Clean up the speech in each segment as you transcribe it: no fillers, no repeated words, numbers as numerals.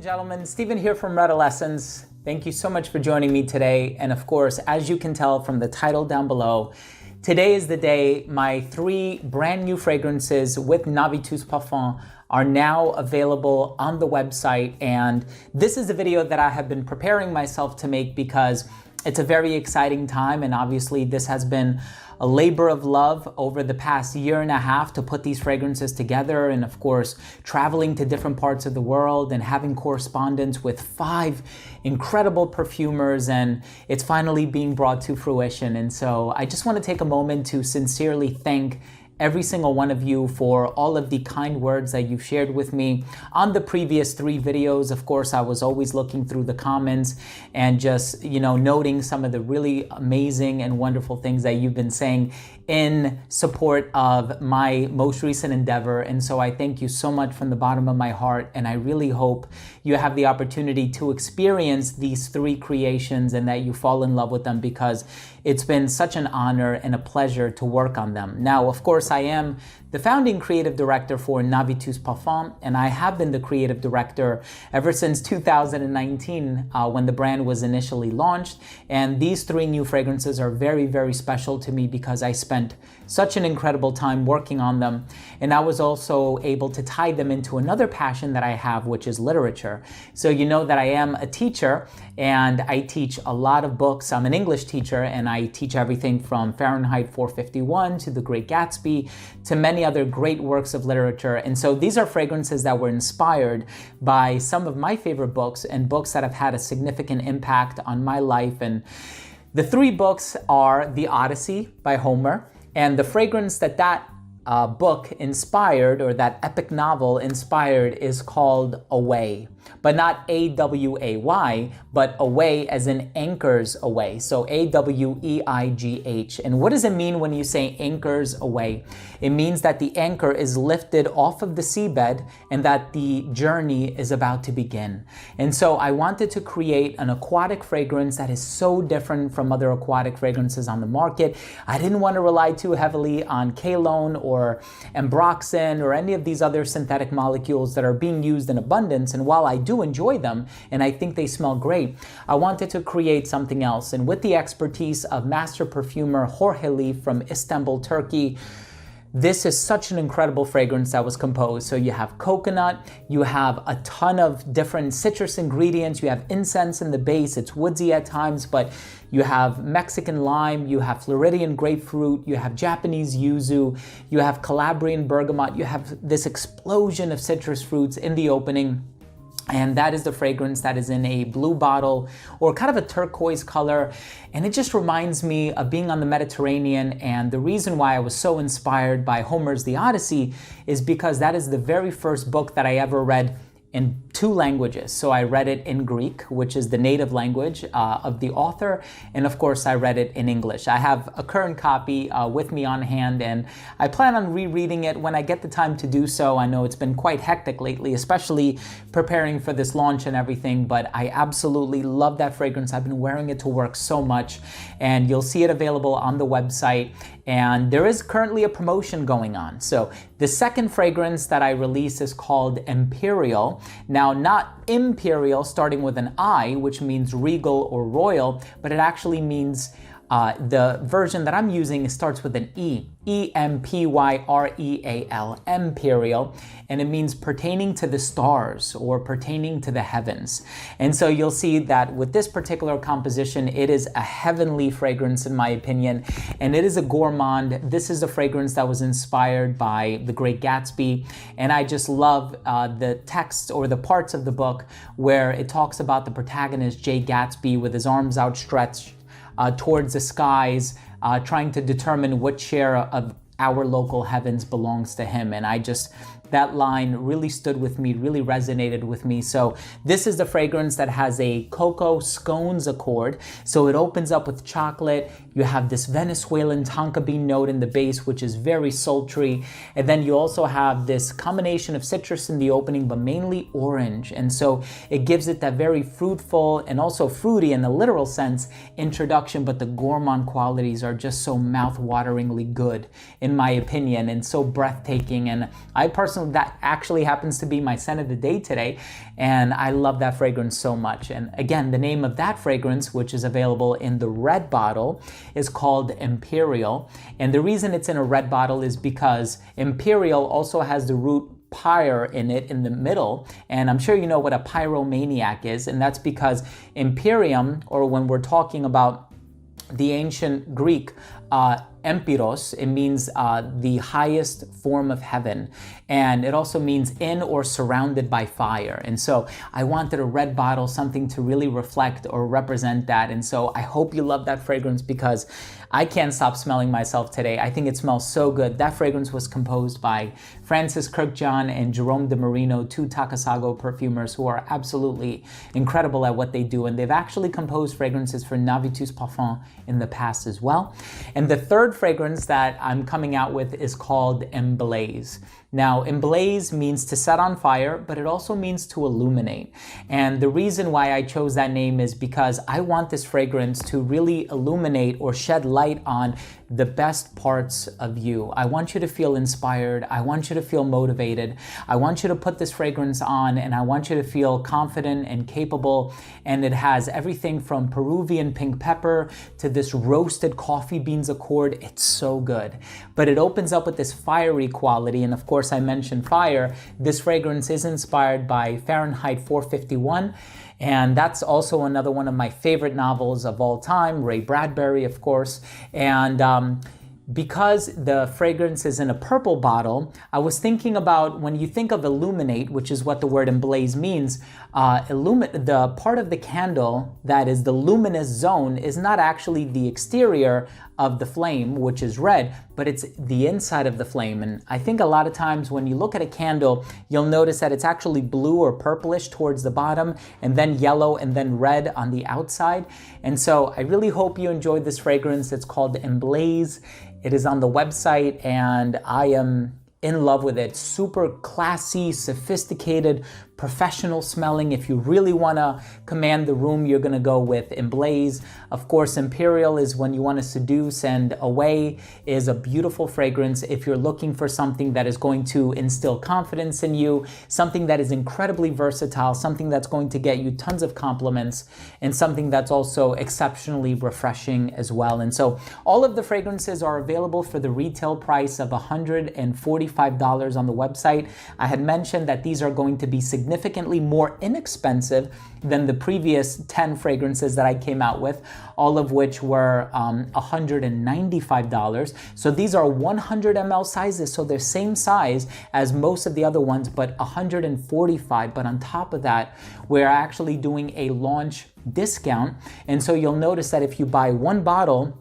Gentlemen, Stephen here from Redolessence. Thank you so much for joining me today. And of course, as you can tell from the title down below, today is the day my 3 brand new fragrances with Navitus Parfums are now available on the website. And this is a video that I have been preparing myself to make because it's a very exciting time. And obviously this has been a labor of love over the past year and a half to put these fragrances together, and of course traveling to different parts of the world and having correspondence with 5 incredible perfumers, and it's finally being brought to fruition. And so I just want to take a moment to sincerely thank every single one of you for all of the kind words that you've shared with me on the previous 3 videos. Of course, I was always looking through the comments and just, noting some of the really amazing and wonderful things that you've been saying in support of my most recent endeavor. And so I thank you so much from the bottom of my heart. And I really hope you have the opportunity to experience these 3 creations and that you fall in love with them, because it's been such an honor and a pleasure to work on them. Now, of course, I am the founding creative director for Navitus Parfums, and I have been the creative director ever since 2019 when the brand was initially launched. And these 3 new fragrances are very, very special to me because I spent such an incredible time working on them. And I was also able to tie them into another passion that I have, which is literature. So you know that I am a teacher and I teach a lot of books. I'm an English teacher and I teach everything from Fahrenheit 451 to The Great Gatsby to many other great works of literature. And so these are fragrances that were inspired by some of my favorite books and books that have had a significant impact on my life. And the 3 books are The Odyssey by Homer, and the fragrance that book inspired, or that epic novel inspired, is called AWEIGH, but not A-W-A-Y, but AWEIGH as in anchors away. So A-W-E-I-G-H. And what does it mean when you say anchors away? It means that the anchor is lifted off of the seabed and that the journey is about to begin. And so I wanted to create an aquatic fragrance that is so different from other aquatic fragrances on the market. I didn't want to rely too heavily on Kalone or Ambroxan or any of these other synthetic molecules that are being used in abundance. And while I do enjoy them and I think they smell great, I wanted to create something else. And with the expertise of master perfumer Jorge Lee from Istanbul, Turkey, this is such an incredible fragrance that was composed. So you have coconut, you have a ton of different citrus ingredients, you have incense in the base, it's woodsy at times, but you have Mexican lime, you have Floridian grapefruit, you have Japanese yuzu, you have Calabrian bergamot, you have this explosion of citrus fruits in the opening. And that is the fragrance that is in a blue bottle or kind of a turquoise color. And it just reminds me of being on the Mediterranean. And the reason why I was so inspired by Homer's The Odyssey is because that is the very first book that I ever read in 2 languages. So I read it in Greek, which is the native language of the author, and of course I read it in English. I have a current copy with me on hand, and I plan on rereading it when I get the time to do so. I know it's been quite hectic lately, especially preparing for this launch and everything, but I absolutely love that fragrance. I've been wearing it to work so much, and you'll see it available on the website. And there is currently a promotion going on. So the second fragrance that I release is called Empyreal. Now, not Imperial starting with an I, which means regal or royal, but it actually means the version that I'm using starts with an E, E-M-P-Y-R-E-A-L, Empyreal, and it means pertaining to the stars or pertaining to the heavens. And so you'll see that with this particular composition, it is a heavenly fragrance in my opinion, and it is a gourmand. This is a fragrance that was inspired by The Great Gatsby, and I just love the text or the parts of the book where it talks about the protagonist, Jay Gatsby, with his arms outstretched towards the skies, trying to determine what share of our local heavens belongs to him. And that line really stood with me, really resonated with me. So this is the fragrance that has a cocoa scones accord. So it opens up with chocolate. You have this Venezuelan tonka bean note in the base, which is very sultry. And then you also have this combination of citrus in the opening, but mainly orange. And so it gives it that very fruitful and also fruity in the literal sense introduction, but the gourmand qualities are just so mouth-wateringly good in my opinion, and so breathtaking. And I personally, that actually happens to be my scent of the day today, and I love that fragrance so much. And again, the name of that fragrance, which is available in the red bottle, is called Empyreal. And the reason it's in a red bottle is because Empyreal also has the root pyre in it in the middle, and I'm sure you know what a pyromaniac is, and that's because Imperium, or when we're talking about the ancient Greek, Empyros, it means the highest form of heaven, and it also means in or surrounded by fire. And so I wanted a red bottle, something to really reflect or represent that. And so I hope you love that fragrance, because I can't stop smelling myself today. I think it smells so good. That fragrance was composed by Francis Kirkjohn and Jerome de Marino, two Takasago perfumers who are absolutely incredible at what they do. And they've actually composed fragrances for Navitus Parfums in the past as well. And the third fragrance that I'm coming out with is called Emblaze. Now, Emblaze means to set on fire, but it also means to illuminate. And the reason why I chose that name is because I want this fragrance to really illuminate or shed light on the best parts of you. I want you to feel inspired. I want you to feel motivated. I want you to put this fragrance on, and I want you to feel confident and capable. And it has everything from Peruvian pink pepper to this roasted coffee beans accord. It's so good. But it opens up with this fiery quality. And of course, I mentioned fire. This fragrance is inspired by Fahrenheit 451. And that's also another one of my favorite novels of all time, Ray Bradbury, of course. And because the fragrance is in a purple bottle, I was thinking about, when you think of illuminate, which is what the word emblaze means, the part of the candle that is the luminous zone is not actually the exterior of the flame, which is red, but it's the inside of the flame. And I think a lot of times when you look at a candle, you'll notice that it's actually blue or purplish towards the bottom, and then yellow, and then red on the outside. And so I really hope you enjoyed this fragrance. It's called Emblaze. It is on the website, and I am in love with it. Super classy, sophisticated, professional smelling. If you really want to command the room, you're going to go with Emblaze. Of course, Empyreal is when you want to seduce, and AWEIGH is a beautiful fragrance if you're looking for something that is going to instill confidence in you, something that is incredibly versatile, something that's going to get you tons of compliments, and something that's also exceptionally refreshing as well. And so all of the fragrances are available for the retail price of $145 on the website. I had mentioned that these are going to be significantly more inexpensive than the previous 10 fragrances that I came out with, all of which were $195. So these are 100 ml sizes, so they're same size as most of the other ones, but $145. But on top of that, we're actually doing a launch discount. And so you'll notice that if you buy one bottle,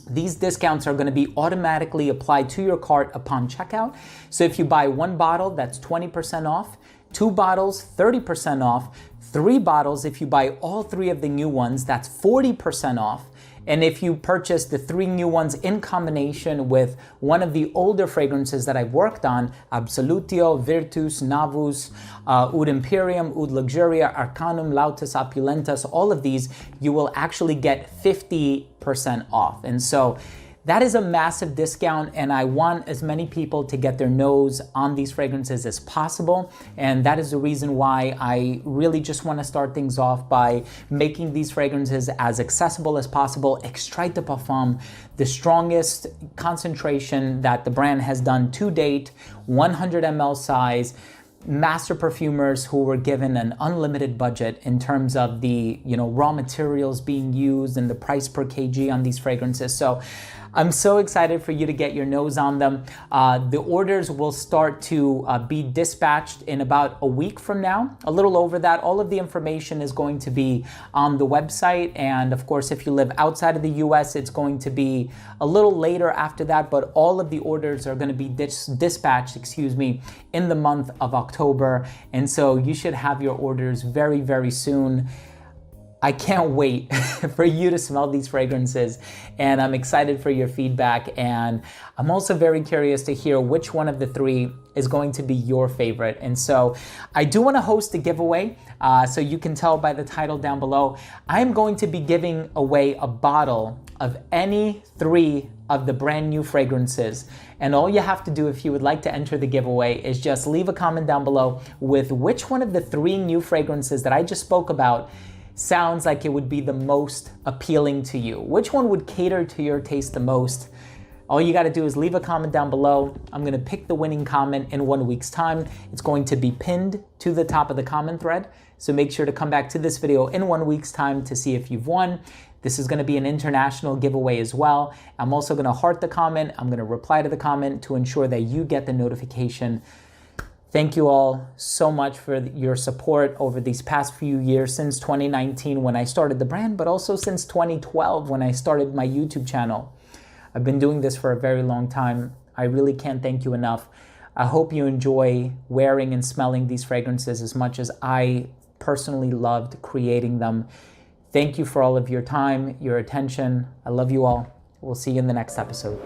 these discounts are going to be automatically applied to your cart upon checkout. So if you buy one bottle, that's 20% off. 2 bottles, 30% off. 3 bottles, if you buy all 3 of the new ones, that's 40% off. And if you purchase the 3 new ones in combination with one of the older fragrances that I've worked on, Absolutio, Virtus, Navus, Oud Imperium, Oud Luxuria, Arcanum, Lautus, Opulentus, all of these, you will actually get 50% off. And so that is a massive discount, and I want as many people to get their nose on these fragrances as possible. And that is the reason why I really just want to start things off by making these fragrances as accessible as possible. Extrait de Parfum, the strongest concentration that the brand has done to date, 100 ml size, master perfumers who were given an unlimited budget in terms of the raw materials being used and the price per kg on these fragrances. So I'm so excited for you to get your nose on them. The orders will start to be dispatched in about a week from now, a little over that. All of the information is going to be on the website. And of course, if you live outside of the US, it's going to be a little later after that, but all of the orders are going to be dispatched, in the month of October. And so you should have your orders very, very soon. I can't wait for you to smell these fragrances, and I'm excited for your feedback. And I'm also very curious to hear which one of the 3 is going to be your favorite. And so I do want to host a giveaway. So you can tell by the title down below, I'm going to be giving away a bottle of any 3 of the brand new fragrances. And all you have to do if you would like to enter the giveaway is just leave a comment down below with which one of the 3 new fragrances that I just spoke about sounds like it would be the most appealing to you. Which one would cater to your taste the most? All you gotta do is leave a comment down below. I'm gonna pick the winning comment in 1 week's time. It's going to be pinned to the top of the comment thread. So make sure to come back to this video in 1 week's time to see if you've won. This is gonna be an international giveaway as well. I'm also gonna heart the comment. I'm gonna reply to the comment to ensure that you get the notification. Thank you all so much for your support over these past few years, since 2019 when I started the brand, but also since 2012 when I started my YouTube channel. I've been doing this for a very long time. I really can't thank you enough. I hope you enjoy wearing and smelling these fragrances as much as I personally loved creating them. Thank you for all of your time, your attention. I love you all. We'll see you in the next episode.